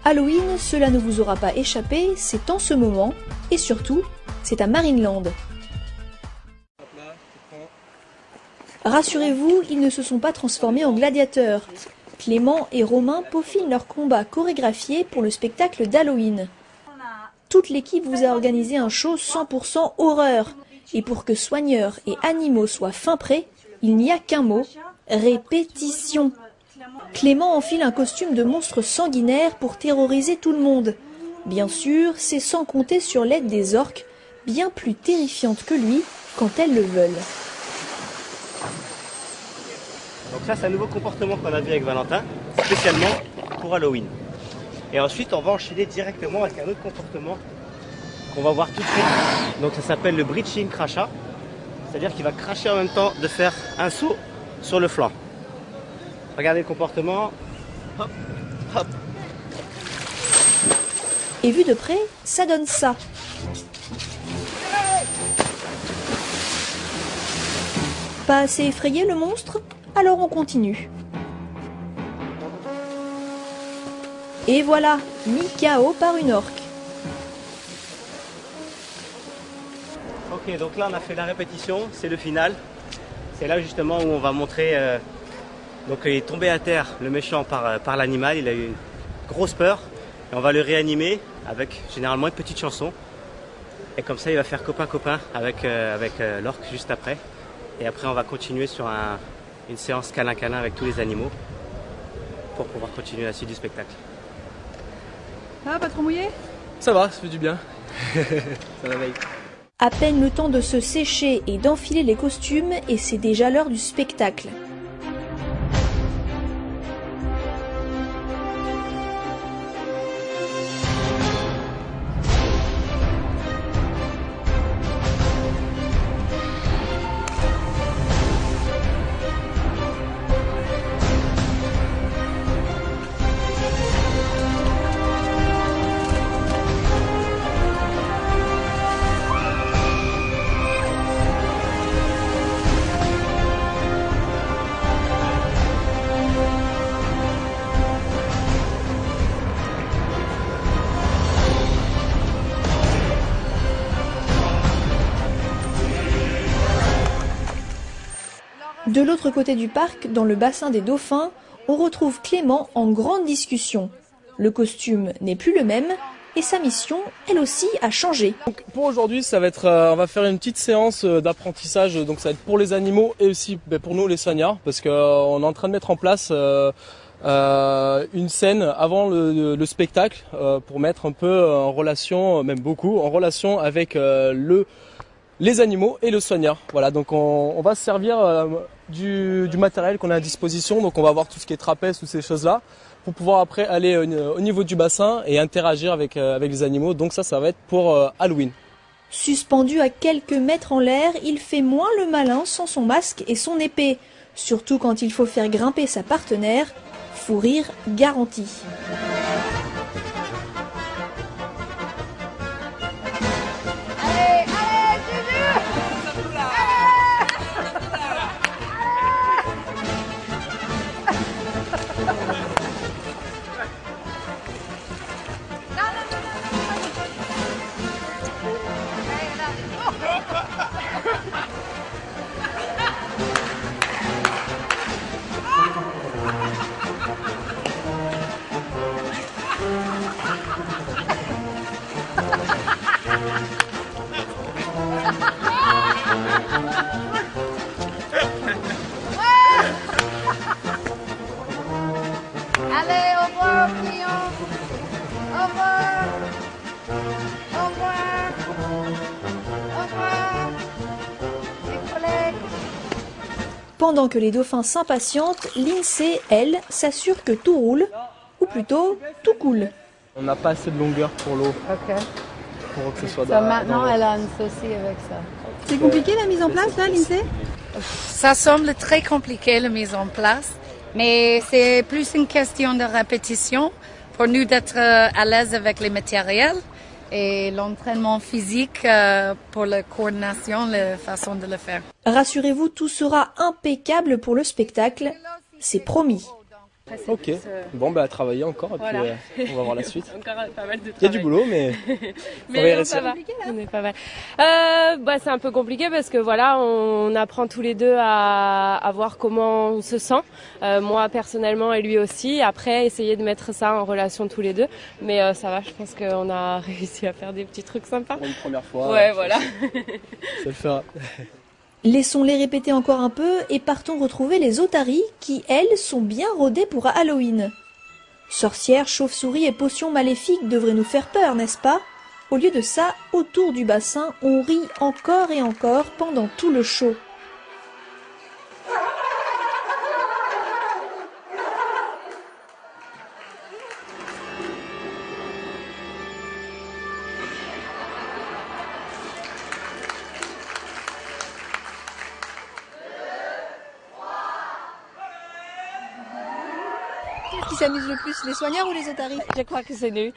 Halloween, cela ne vous aura pas échappé, c'est en ce moment, et surtout, c'est à Marineland. Rassurez-vous, ils ne se sont pas transformés en gladiateurs. Clément et Romain peaufinent leur combat chorégraphié pour le spectacle d'Halloween. Toute l'équipe vous a organisé un show 100% horreur. Et pour que soigneurs et animaux soient fin prêts, il n'y a qu'un mot, répétition. Clément enfile un costume de monstre sanguinaire pour terroriser tout le monde. Bien sûr, c'est sans compter sur l'aide des orques, bien plus terrifiantes que lui quand elles le veulent. Donc ça, c'est un nouveau comportement qu'on a vu avec Valentin, spécialement pour Halloween. Et ensuite, on va enchaîner directement avec un autre comportement qu'on va voir tout de suite. Donc ça s'appelle le breaching crachat. C'est-à-dire qu'il va cracher en même temps de faire un saut sur le flanc. Regardez le comportement. Hop, hop. Et vu de près, ça donne ça. Pas assez effrayé le monstre? Alors on continue. Et voilà, mis KO par une orque. Ok, donc là on a fait la répétition, c'est le final. C'est là justement où on va montrer... donc il est tombé à terre, le méchant, par l'animal, il a eu une grosse peur. Et on va le réanimer avec généralement une petite chanson. Et comme ça il va faire copain-copain avec l'orque juste après. Et après on va continuer sur une séance câlin-câlin avec tous les animaux pour pouvoir continuer la suite du spectacle. Ça va, pas trop mouillé? Ça va, ça fait du bien. Ça réveille. À peine le temps de se sécher et d'enfiler les costumes et c'est déjà l'heure du spectacle. De l'autre côté du parc, dans le bassin des dauphins, on retrouve Clément en grande discussion. Le costume n'est plus le même et sa mission, elle aussi, a changé. Donc pour aujourd'hui, ça va être, on va faire une petite séance d'apprentissage. Donc ça va être pour les animaux et aussi pour nous les soignards, parce qu'on est en train de mettre en place une scène avant le spectacle pour mettre un peu en relation, même beaucoup, en relation avec les animaux et le soigneur. Voilà, donc on va se servir du matériel qu'on a à disposition. Donc on va voir tout ce qui est trapèze, toutes ces choses-là, pour pouvoir après aller au niveau du bassin et interagir avec les animaux. Donc ça va être pour Halloween. Suspendu à quelques mètres en l'air, il fait moins le malin sans son masque et son épée. Surtout quand il faut faire grimper sa partenaire, fou rire garanti. Allez, au revoir, client. Au revoir. Au revoir. Au revoir. Les collègues. Pendant que les dauphins s'impatientent, l'INSEE, elle, s'assure que tout roule, ou plutôt tout coule. On n'a pas assez de longueur pour l'eau. Ok. Pour que ce soit Maintenant, elle a un souci avec ça. C'est compliqué la mise en place là, l'INSEE? Ça semble très compliqué la mise en place, mais c'est plus une question de répétition pour nous d'être à l'aise avec les matériels et l'entraînement physique pour la coordination, la façon de le faire. Rassurez-vous, tout sera impeccable pour le spectacle, c'est promis. après c'est Ok, plus, bon bah à travailler encore et voilà. puis on va voir la suite. Encore pas mal de travail. Il y a du boulot mais Mais va non, ça réussir. va, on est pas mal. Bah, c'est un peu compliqué parce que voilà, on apprend tous les deux à voir comment on se sent. Moi personnellement et lui aussi. Après, essayer de mettre ça en relation tous les deux. Mais ça va, je pense qu'on a réussi à faire des petits trucs sympas. Pour une première fois. Ouais, voilà. Ça le fera. Laissons-les répéter encore un peu et partons retrouver les otaries qui, elles, sont bien rodées pour Halloween. Sorcières, chauves-souris et potions maléfiques devraient nous faire peur, n'est-ce pas? Au lieu de ça, autour du bassin, on rit encore et encore pendant tout le show. Qui s'amuse le plus, les soigneurs ou les otaries? Je crois que c'est nous.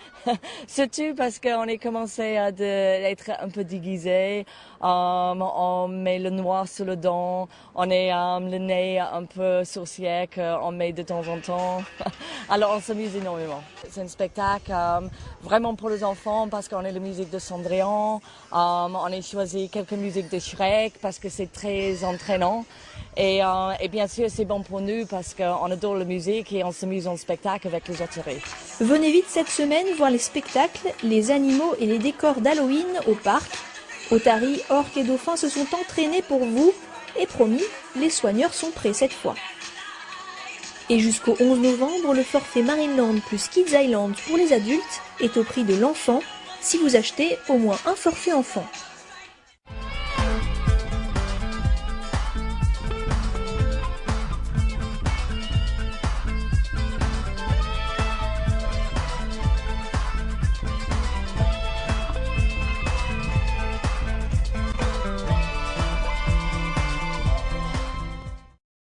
Surtout parce qu'on est commencé à être un peu déguisés. On met le noir sur le dent. On est le nez un peu sorcier qu'on met de temps en temps. Alors on s'amuse énormément. C'est un spectacle vraiment pour les enfants parce qu'on a la musique de Cendrillon. On a choisi quelques musiques de Shrek parce que c'est très entraînant. Et bien sûr, c'est bon pour nous parce qu'on adore la musique et on s'amuse en spectacle avec les otaries. Venez vite cette semaine voir les spectacles, les animaux et les décors d'Halloween au parc. Otaries, orques et dauphins se sont entraînés pour vous et promis, les soigneurs sont prêts cette fois. Et jusqu'au 11 novembre, le forfait Marineland plus Kids Island pour les adultes est au prix de l'enfant si vous achetez au moins un forfait enfant.